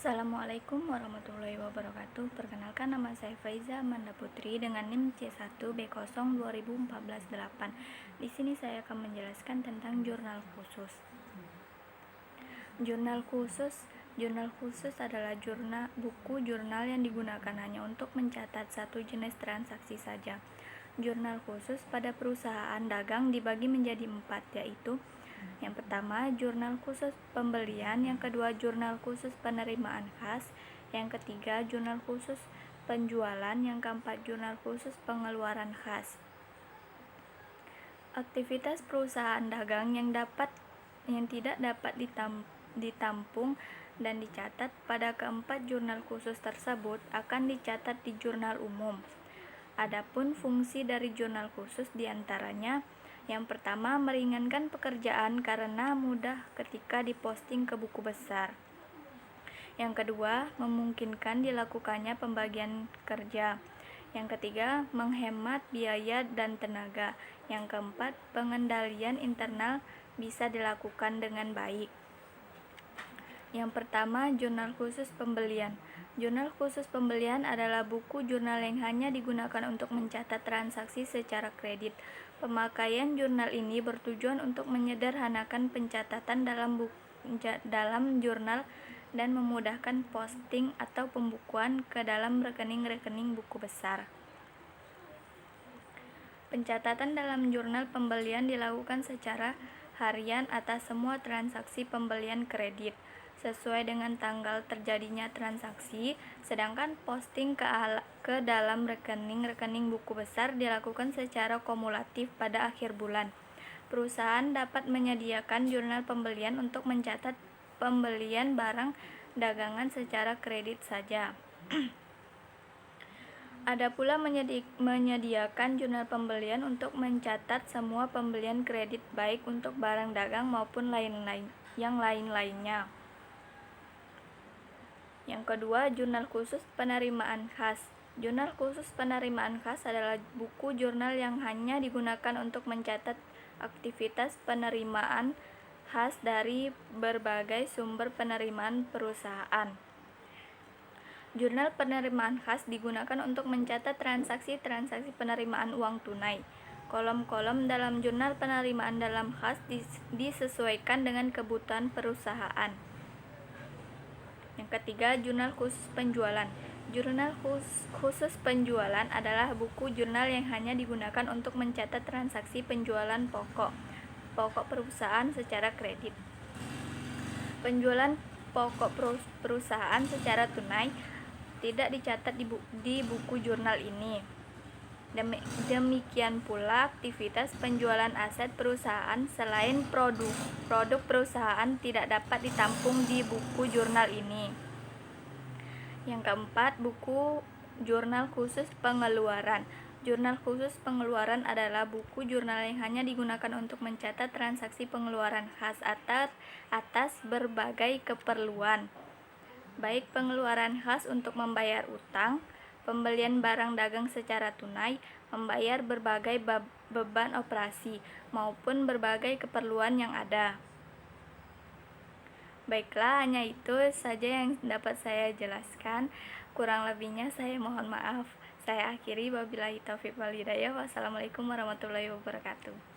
Assalamualaikum warahmatullahi wabarakatuh. Perkenalkan, nama saya Faiza Amanda Putri dengan NIM C1B0 2014-8. Di sini saya akan menjelaskan tentang jurnal khusus. Jurnal khusus adalah buku jurnal yang digunakan hanya untuk mencatat satu jenis transaksi saja. Jurnal khusus pada perusahaan dagang dibagi menjadi 4, yaitu yang pertama, jurnal khusus pembelian. Yang kedua, jurnal khusus penerimaan khas. Yang ketiga, jurnal khusus penjualan. Yang keempat, jurnal khusus pengeluaran khas. Aktivitas perusahaan dagang yang tidak dapat ditampung dan dicatat pada keempat jurnal khusus tersebut akan dicatat di jurnal umum. Adapun fungsi dari jurnal khusus diantaranya: yang pertama, meringankan pekerjaan karena mudah ketika diposting ke buku besar. Yang kedua, memungkinkan dilakukannya pembagian kerja. Yang ketiga, menghemat biaya dan tenaga. Yang keempat, pengendalian internal bisa dilakukan dengan baik. Yang pertama, jurnal khusus pembelian. Jurnal khusus pembelian adalah buku jurnal yang hanya digunakan untuk mencatat transaksi secara kredit. Pemakaian jurnal ini bertujuan untuk menyederhanakan pencatatan dalam jurnal dan memudahkan posting atau pembukuan ke dalam rekening-rekening buku besar. Pencatatan dalam jurnal pembelian dilakukan secara harian atas semua transaksi pembelian kredit sesuai dengan tanggal terjadinya transaksi, sedangkan posting ke dalam rekening-rekening buku besar dilakukan secara kumulatif pada akhir bulan. Perusahaan dapat menyediakan jurnal pembelian untuk mencatat pembelian barang dagangan secara kredit saja. Ada pula menyediakan jurnal pembelian untuk mencatat semua pembelian kredit baik untuk barang dagang maupun yang lain-lainnya. Yang kedua, jurnal khusus penerimaan khas. Jurnal khusus penerimaan khas adalah buku jurnal yang hanya digunakan untuk mencatat aktivitas penerimaan khas dari berbagai sumber penerimaan perusahaan. Jurnal penerimaan khas digunakan untuk mencatat transaksi-transaksi penerimaan uang tunai. Kolom-kolom dalam jurnal penerimaan dalam khas disesuaikan dengan kebutuhan perusahaan. Yang ketiga, jurnal khusus penjualan. Jurnal khusus penjualan adalah buku jurnal yang hanya digunakan untuk mencatat transaksi penjualan pokok perusahaan secara kredit. Penjualan pokok perusahaan secara tunai tidak dicatat di buku jurnal ini. Demikian pula aktivitas penjualan aset perusahaan selain produk perusahaan tidak dapat ditampung di buku jurnal ini. Yang keempat, buku jurnal khusus pengeluaran. Jurnal khusus pengeluaran adalah buku jurnal yang hanya digunakan untuk mencatat transaksi pengeluaran khas atas berbagai keperluan, baik pengeluaran khas untuk membayar utang, pembelian barang dagang secara tunai, membayar berbagai beban operasi, maupun berbagai keperluan yang ada. Baiklah, hanya itu saja yang dapat saya jelaskan. Kurang lebihnya saya mohon maaf. Saya akhiri, wabillahi taufiq wal hidayah. Wassalamualaikum warahmatullahi wabarakatuh.